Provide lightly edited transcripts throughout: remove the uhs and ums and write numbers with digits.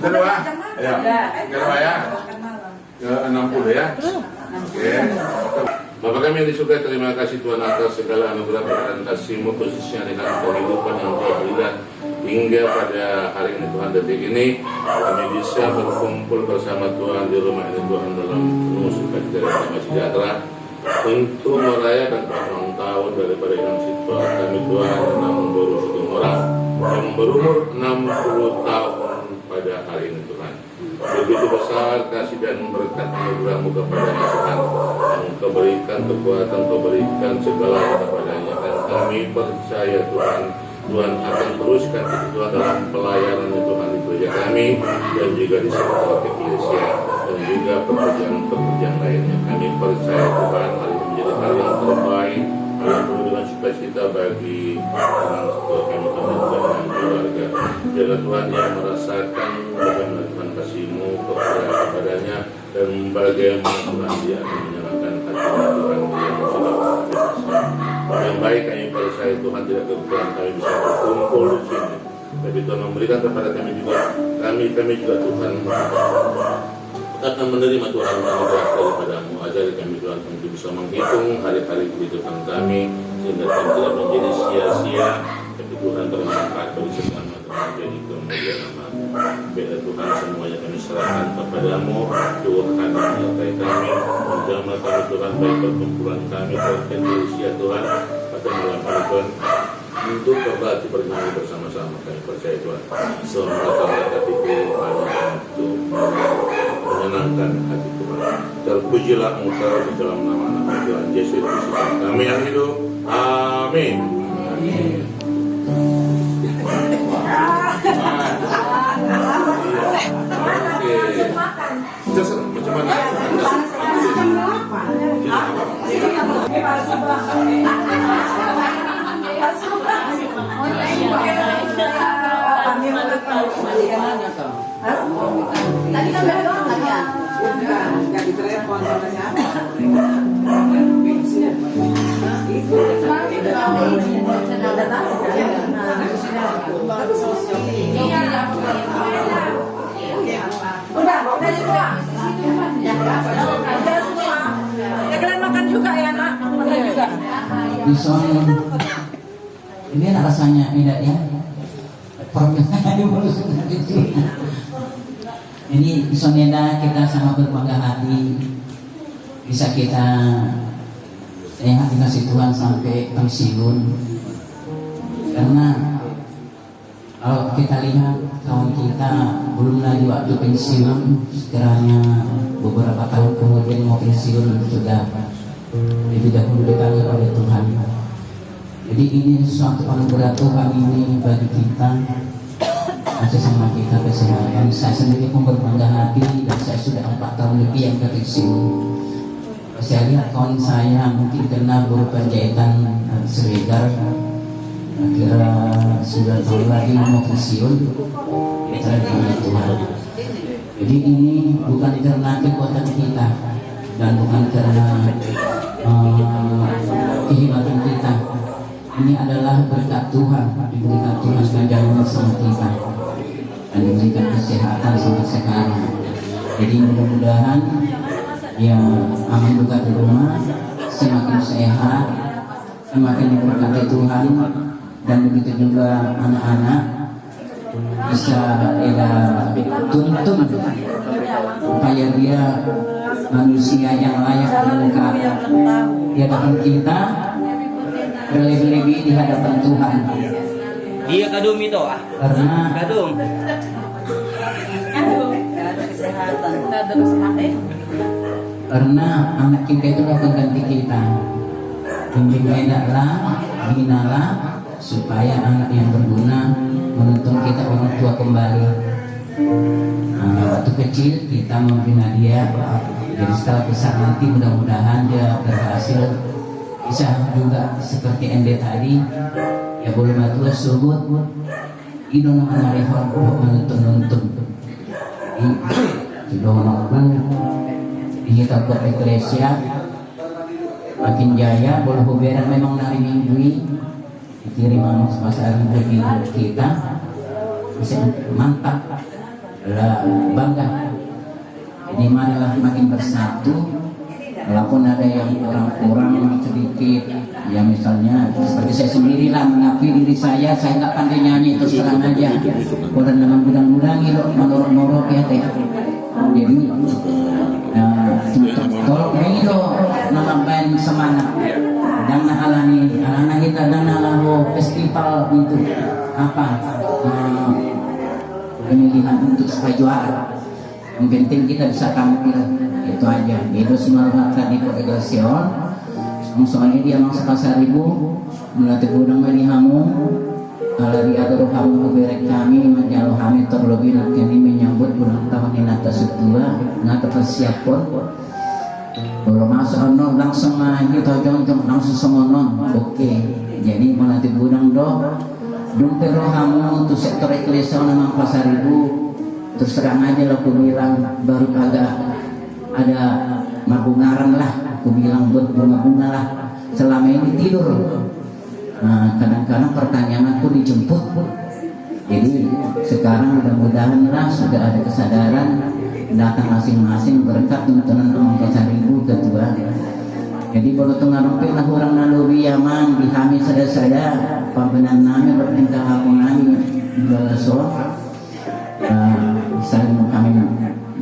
Kedua, ya. Kedua ya. Ke 60 ya. Oke. Bapak kami yang disukai, terima kasih Tuhan atas segala anugerah dan kasih-Mu, khususnya dengan kehidupan yang Tuhan berikan hingga pada hari ini Tuhan, detik ini kami bisa berkumpul bersama Tuhan di rumah ini Tuhan dalam penuh sukacita dan damai sejahtera untuk merayakan ulang tahun daripada Inang Sitwa kami Tuhan yang baru satu orang yang berumur 60 tahun pada hari ini Tuhan. Begitu besar kasih dan berkat anugerah-Mu kepadanya Tuhan, yang Kau berikan kekuatan, Kau berikan segala kepadanya, dan kami percaya Tuhan, Tuhan akan teruskan itu Tuhan dalam pelayanan Tuhan di gereja kami dan juga di sekolah eklesia dan juga pekerjaan-pekerjaan lainnya. Kami percaya Tuhan hal ini menjadi hal yang terbaik, hal yang penuh dengan sukacita bagi orang tua kami Tuhan dan juga keluarga. Jaga Tuhan yang merasakan bagaimana Tuhan kasih-Mu kepadanya dan bagaimana Tuhan dia akan menyalakan hati Tuhan yang sudah berkuasa. Yang baik kami percaya Tuhan tidak kekurangan kami bisa berkumpul di sini. Tapi Tuhan memberikan kepada kami juga, kami juga Tuhan akan menerima Tuhan anugerah daripada-Mu. Ajari kami Tuhan untuk bisa menghitung hari-hari kehidupan kami sehingga kami tidak menjadi sia-sia, tapi Tuhan bermanfaat bagi sesama Tuhan menjadi kemuliaan nama. Biarlah Tuhan semuanya kami serahkan kepada-Mu. Tuhan menyertai kami, menjamah kami Tuhan, baik perkumpulan kami dan usia Tuhan pada malam hari Tuhan untuk berbakti bernyanyi bersama-sama. Kami percaya Tuhan semua kata-kata itu untuk menyenangkan hati Tuhan. Terpujilah Engkau di dalam nama Tuhan Yesus Kristus kami yang hidup. Amin. Amin. Macam mana? Tadi kan udah doang kan ya? Enggak ditelepon katanya apa? Udah semua. Udah semua. Ya kalian makan juga ya nak? Makan juga. Ini rasanya beda ya. Ini Isoneda kita sangat berbangga hati bisa kita sehat dikasih Tuhan sampai pensiun, karena kalau kita lihat kawan kita belum lagi waktu pensiun, sekiranya beberapa tahun kemudian mau pensiun sudah lebih dahulu dipanggil oleh Tuhan. Jadi ini suatu anugerah Tuhan ini bagi kita, masih sama kita kesehatan. Saya sendiri pun berbangga hati dan saya sudah 4 tahun lebih yang pensiun. Saya lihat kawan saya mungkin kena guru penjahitan Seregar, kira 9 tahun lagi mau pensiun. Kita dengan Tuhan. Jadi ini bukan karena kekuatan kita dan bukan karena kehebatan kita. Ini adalah berkat Tuhan, diberikan Tuhan ganjaran bersama kita dan diberikan kesehatan sampai sekarang. Jadi mudah-mudahan ya aman juga di rumah, semakin sehat, semakin diberkati Tuhan, dan begitu juga anak-anak bisa tuntun supaya dia manusia yang layak dimuka di hadapan kita, berlebih-lebih di hadapan Tuhan. Iya kadung itu Karena kadung karena anak kita itu akan ganti kita. Bimbing edaklah, binalah, supaya anak yang berguna menuntun kita orang tua kembali. Waktu kecil kita membina dia, jadi setelah besar nanti mudah-mudahan dia berhasil bisa juga seperti Ende tadi, ya boleh matua subut idon manarehon menuntun idon di kita buat eklesia makin jaya, boleh huberan memang hari minggu dikirim anak pasar bagi kita bisa mantap bangga. Jadi marilah makin bersatu. Walaupun ada yang kurang sedikit, ya misalnya seperti saya sendiri lah mengakui diri saya nggak pandai nyanyi, terus terang aja. Orang dengan gudang-gudang itu norok-norok ya teh. Jadi tolong ini loh nama band semangat. Dan alani kita dan lalu festival itu apa pemilihan untuk supaya juara. Yang penting kita bisa tampil, itu aja. Itu semua tadi progresion. Soalnya dia masuk Pasaribu, melatih gudang melihamu. Kalau dia terus kamu berek kami, menjauh kami terlebih nak kami menyambut ulang tahun ini atas setua, nak persiapan. Kalau masuk langsung maju, tahu langsung semonon. Oke, jadi melatih gudang dompet kamu untuk sektor eklesia nama Pasaribu. Terus terang aja lah aku bilang baru agak ada mabungaran lah, aku bilang buat bunga-bunga lah. Selama ini tidur. Nah, kadang-kadang pertanyaan aku dijemput. Jadi sekarang mudah-mudahan lah sudah ada kesadaran datang masing-masing berkat tuntunan Om Pasaribu ketua. Jadi kalau tengah rompet lah orang naluri yaman dihami sada-sada pembenan nami bertingkah aku nami balasor. Saling kami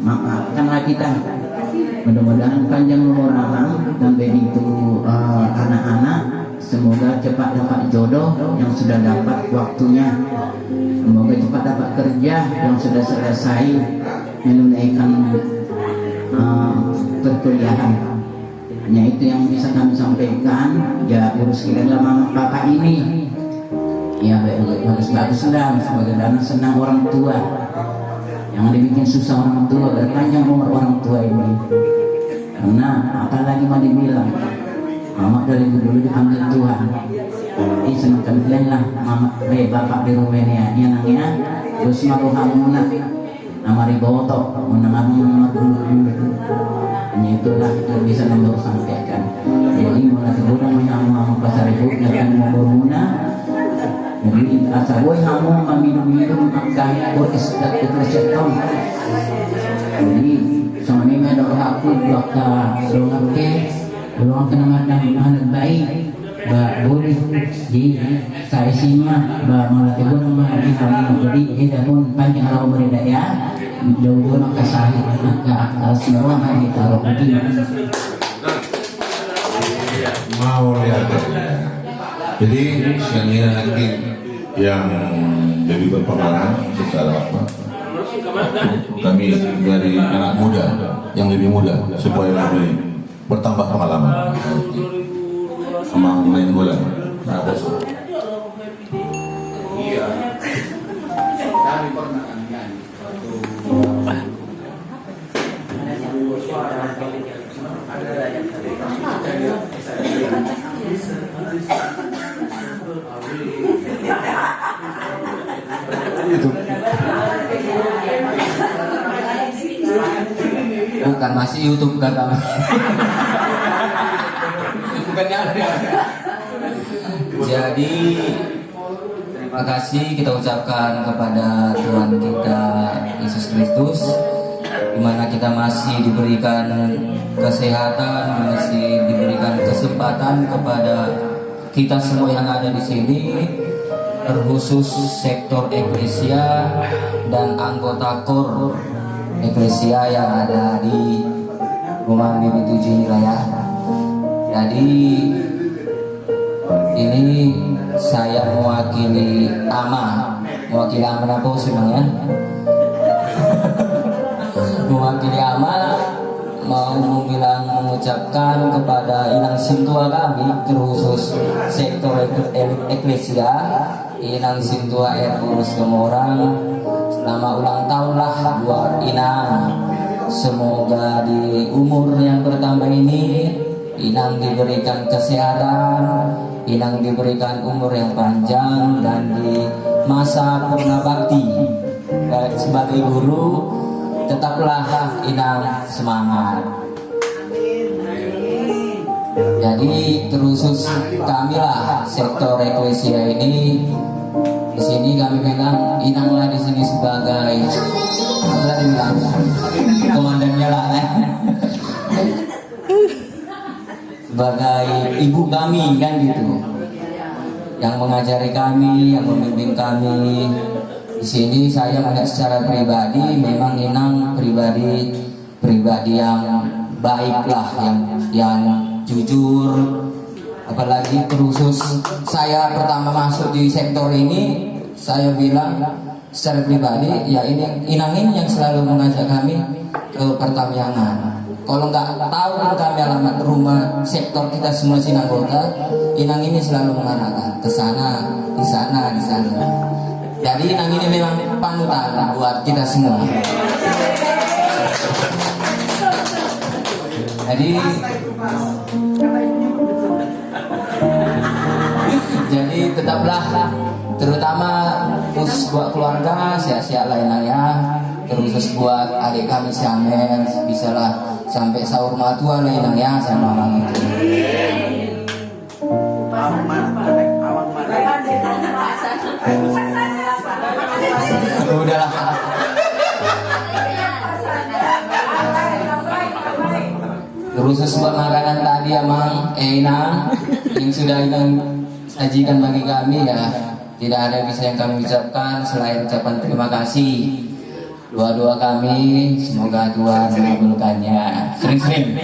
maafkanlah kita. Mudah-mudahan panjang umur abang dan begitu anak-anak semoga cepat dapat jodoh yang sudah dapat waktunya, semoga cepat dapat kerja yang sudah selesai menunaikan perkuliahan. Hanya itu yang bisa kami sampaikan. Ya urus kira mama bapak ini ya bagus-bagus lah, sebagai dana senang orang tua. Jangan dibikin susah orang tua, berpanjang umur orang tua ini. Karena apalagi mau dibilang, mama dari dulu dipanggil Tuhan. Ini senangkan kalian lah, mama, bapak di Romania, ini nangnya, terus maruhamuna, nama riboto, menangan dulu. Hanya itulah yang bisa membawa sampaikan. Jadi mulai kemudian menyamu Pasaribu dan membawa. Jadi asa boy hamu minum-minum akan berestat ketreseton. Jadi sama ini ada aku bakal ruang ke ruang kenangan anak baik. Ba boleh di saya sima ba melatih gunung ba di hamu. Jadi ini pun panjang kalau berada ya. Jauh-jauh nak kasih maka semua hari taruh di. Mau lihat. Jadi yang ini nanti yang lebih berpengalaman secara apa? Kami dari anak muda yang lebih muda supaya lebih bertambah pengalaman. Sama main bola. Nah, bos. Iya. Kami pernah nyanyi. Itu bukan masih YouTube kata bukannya ada. Jadi terima kasih kita ucapkan kepada Tuhan kita Yesus Kristus, di mana kita masih diberikan kesehatan, masih diberikan kesempatan kepada kita semua yang ada di sini, terkhusus sektor eklesia dan anggota kor eklesia yang ada di rumah BB7 ini lah ya. Jadi ini saya mewakili mewakili apa sebenarnya? Mewakili mau mengucapkan kepada Inang Sintua kami, terkhusus sektor eklesia, Inang Sintua Erus Kemorang, selamat ulang tahun lah buat Inang. Semoga di umur yang bertambah ini Inang diberikan kesehatan, Inang diberikan umur yang panjang, dan di masa purna bakti sebagai guru tetaplah Inang semangat. Jadi terkhusus kami lah sektor eklesia ini, di sini kami pegang Inang lah di sini sebagai Tadi bilang komandannya lah. Sebagai ibu kami kan gitu, yang mengajari kami, yang membimbing kami. Di sini saya melihat secara pribadi, memang Inang pribadi yang baik lah, yang jujur. Apalagi khusus saya pertama masuk di sektor ini, saya bilang secara pribadi ya ini Inang ini yang selalu mengajak kami ke Pertamyangan. Kalau nggak tahu kami alamat rumah sektor kita semua Sinagota, Inang ini selalu mengarahkan ke sana, di sana, di sana. Jadi Inang ini memang panutan buat kita semua. Jadi tetaplah, terutama khusus buat keluarga, sehat-sehat lainnya ya. Terus buat adik kami si Amel, bisalah sampai sahur matua lainnya ya sama mama itu. Udahlah. Terus buat makanan tadi Amang, Inang yang sudah Inang sajikan bagi kami ya, tidak ada bisa yang kami ucapkan selain ucapan terima kasih. Doa-doa kami semoga Tuhan mengabulkannya sering-sering.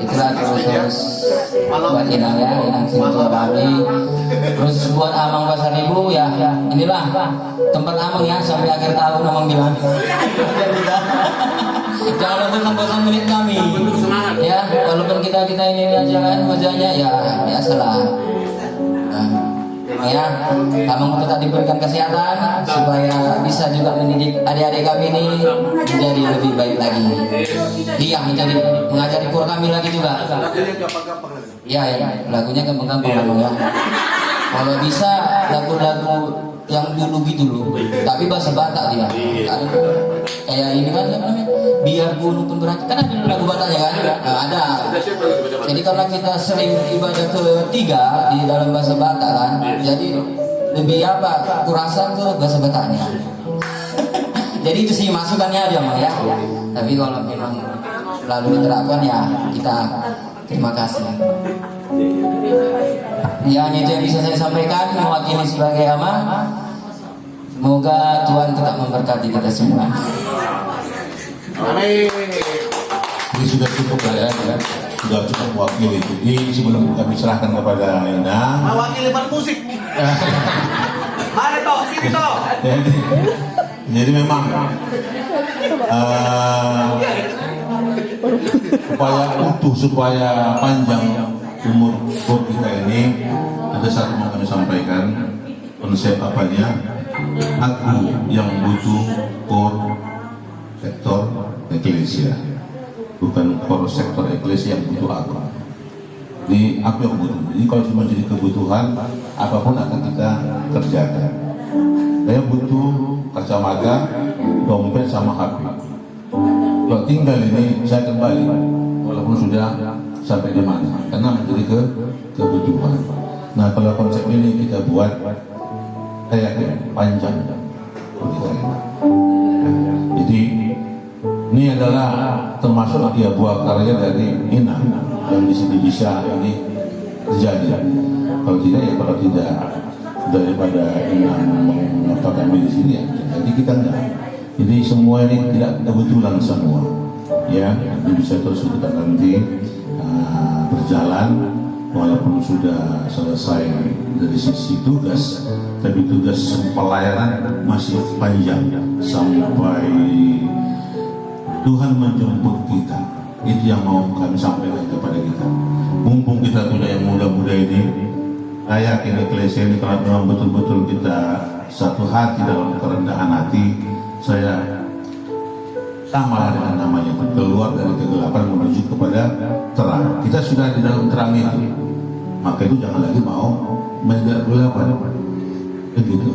Itulah terus buat Inang ya, Inang sintua kami. Terus buat Amang Pasar Ibu ya, inilah tempat Amang ya sampai akhir tahun Amang bilang. Jangan bosan-bosan melihat kami. Ya, walaupun kita ini aja kan wajahnya ya biasalah. Ya, Amang tetap diberikan kesehatan supaya bisa juga mendidik adik-adik kami ini menjadi lebih baik lagi. Dia mengajari kur kami lagi juga. Ya, lagunya gampang-gampang Amang ya. Kalau bisa lagu-lagu yang dulu gitu loh, tapi bahasa Batak dia. Kayak ini kan namanya biar gunung pun berhati, kan ada lagu Bataknya kan? Nah, ada. Jadi karena kita sering ibadah ketiga di dalam bahasa Batak kan, jadi lebih apa? Kurasa ke bahasa Bataknya. Jadi itu sih masukannya dia mah ya. Tapi kalau memang selalu diterapkan ya kita terima kasih. Ya, hanya itu yang bisa saya sampaikan mewakili sebagai Amang. Semoga Tuhan tetap memberkati kita semua. Amin. Ini sudah cukup lah ya, sudah cukup mewakili. Jadi sebelum kami serahkan kepada Inang, mewakili musik. Mari toh, sini toh. jadi memang supaya utuh, supaya panjang umur kita ini, ada satu yang kami sampaikan konsep apanya. Aku yang butuh core sektor eklesia, bukan core sektor eklesia yang butuh aku. Jadi aku yang butuh. Jadi kalau cuma jadi kebutuhan, apapun akan kita kerjakan. Saya butuh kacamata, dompet sama HP. Kalau tinggal ini saya kembali, walaupun sudah sampai di mana, karena menjadi kebutuhan. Nah, kalau konsep ini kita buat, saya yakin panjang. Jadi ini adalah termasuk dia buah karya dari Inang yang di sini bisa ini terjadi. Kalau tidak ya kalau tidak daripada Inang mengapa kami di sini ya. Jadi kita enggak. Jadi semua ini tidak kebetulan semua. Ya, ini bisa terus kita nanti berjalan walaupun sudah selesai dari sisi tugas, tapi tugas pelayanan masih panjang sampai Tuhan menjemput kita. Itu yang mau kami sampaikan kepada kita. Mumpung kita punya yang muda-muda ini, saya yakin eklesia ini kalau memang betul-betul kita satu hati dalam kerendahan hati, saya sama dengan namanya, keluar dari kegelapan menuju kepada terang. Kita sudah di dalam terang itu, maka itu jangan lagi mau menjadi kegelapan. Begitu.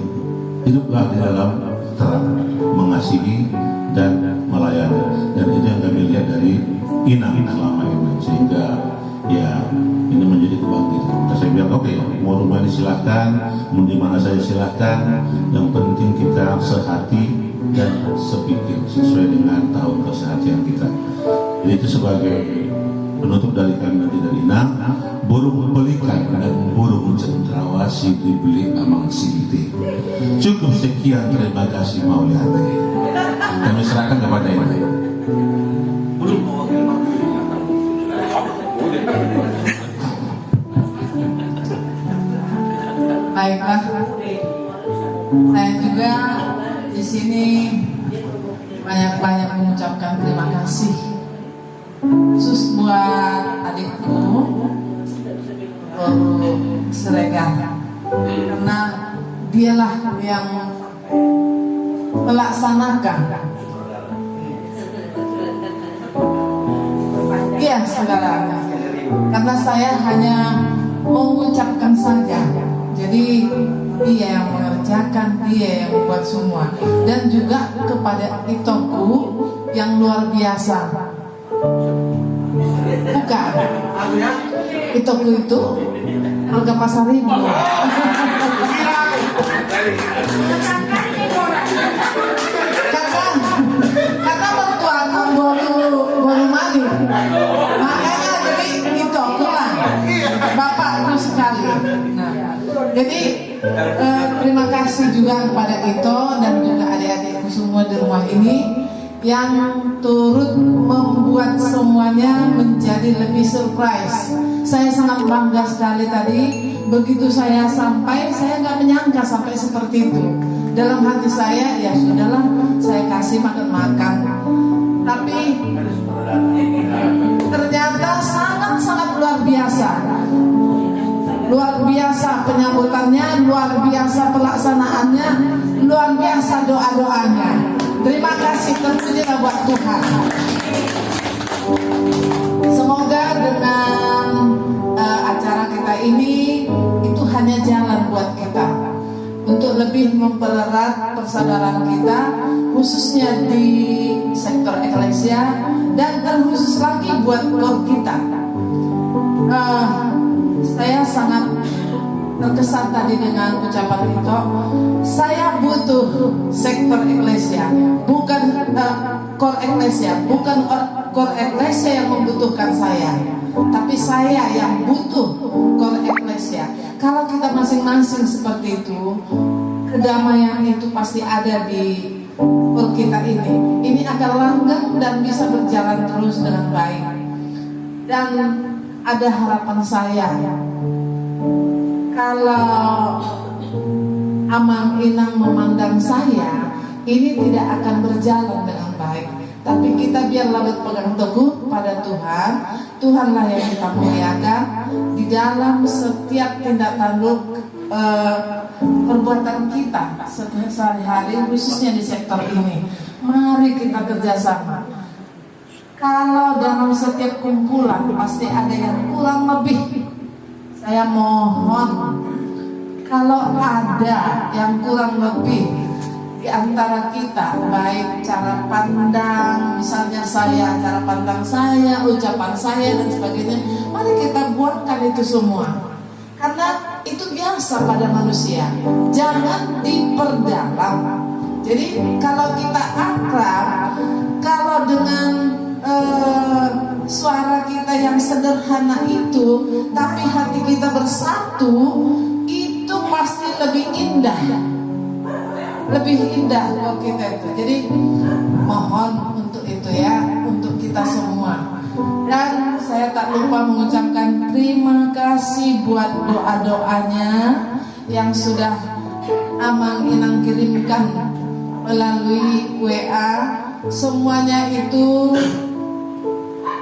Hiduplah di dalam terang, mengasihi dan melayani. Dan itu yang kami lihat dari inang selama ini, sehingga ya ini menjadi kebangkitan. Saya bilang oke, mau rumah ini silahkan, mau di mana saja silahkan, yang penting kita sehati dan sepikir sesuai dengan tahun kesehatan kita. Jadi itu sebagai penutup dari kami nanti dari Inang. Burung pelikan dan burung cendrawasih dibeli amang siliti. Cukup sekian, terima kasih Mauliane. Kami serahkan kepada Inang. Baiklah, saya juga di sini banyak-banyak mengucapkan terima kasih khusus buat adikku Siregar, karena dialah yang melaksanakan segalanya. Karena saya hanya mengucapkan saja. Jadi dia yang mengerjakan, dia yang membuat semua. Dan juga kepada Itoku yang luar biasa. Bukan, Itoku itu harga pasar ribu. Karena mertuaku baru mandi, makanya jadi Itoku lah, bapakku sekali. Nah, jadi terima kasih juga kepada Ito dan juga adik-adikku semua di rumah ini yang turut membuat semuanya menjadi lebih surprise. Saya sangat bangga sekali tadi. Begitu saya sampai, saya nggak menyangka sampai seperti itu. Dalam hati saya, ya sudahlah, saya kasih makan-makan. Tapi ternyata sangat-sangat luar biasa. Luar biasa penyambutannya, luar biasa pelaksanaannya, luar biasa doa-doanya. Terima kasih tentunya buat Tuhan. Semoga dengan acara kita ini itu hanya jalan buat kita untuk lebih mempererat persaudaraan kita, khususnya di sektor eklesia dan terkhusus lagi buat kor kita. Saya sangat terkesan tadi dengan ucapan itu. Saya butuh sektor eklesia, bukan kor eklesia, bukan kor eklesia yang membutuhkan saya, tapi saya yang butuh kor eklesia. Kalau kita masing-masing seperti itu, kedamaian itu pasti ada di kor kita ini. Ini akan langgeng dan bisa berjalan terus dengan baik. Dan ada harapan saya, kalau Amang Inang memandang saya, ini tidak akan berjalan dengan baik. Tapi kita biarlah berpegang teguh pada Tuhan. Tuhanlah yang kita muliakan di dalam setiap tindak tanduk perbuatan kita sehari-hari, khususnya di sektor ini. Mari kita kerjasama. Kalau dalam setiap kumpulan pasti ada yang kurang lebih. Saya mohon, kalau ada yang kurang lebih di antara kita, baik cara pandang, misalnya saya, cara pandang saya, ucapan saya dan sebagainya, mari kita buatkan itu semua. Karena itu biasa pada manusia, jangan diperdalam. Jadi kalau kita akrab, kalau dengan suara kita yang sederhana itu, tapi hati kita bersatu, itu pasti lebih indah. Lebih indah kalau kita itu. Jadi mohon untuk itu ya, untuk kita semua. Dan saya tak lupa mengucapkan terima kasih buat doa-doanya yang sudah Amang Inang kirimkan melalui WA. Semuanya itu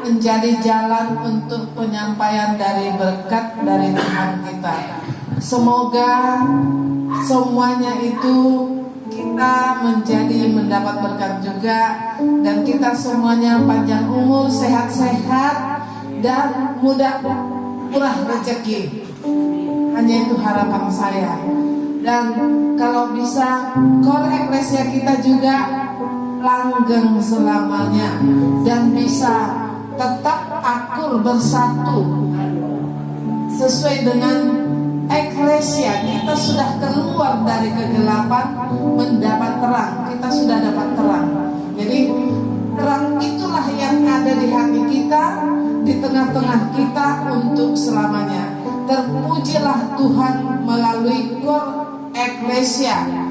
menjadi jalan untuk penyampaian dari berkat dari Tuhan kita. Semoga semuanya itu kita mendapat berkat juga, dan kita semuanya panjang umur, sehat-sehat, dan murah rezeki. Hanya itu harapan saya. Dan kalau bisa kor eklesia kita juga langgeng selamanya dan bisa tetap akur bersatu sesuai dengan eklesia. Kita sudah keluar dari kegelapan mendapat terang. Kita sudah dapat terang. Jadi terang itulah yang ada di hati kita, di tengah-tengah kita untuk selamanya. Terpujilah Tuhan melalui KOR Eklesia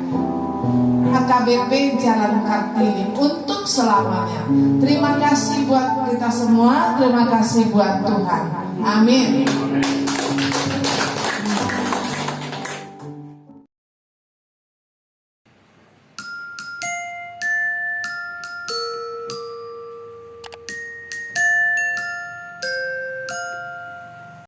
HKBP Jalan Kartini untuk selamanya. Terima kasih buat kita semua, terima kasih buat Tuhan. Amin.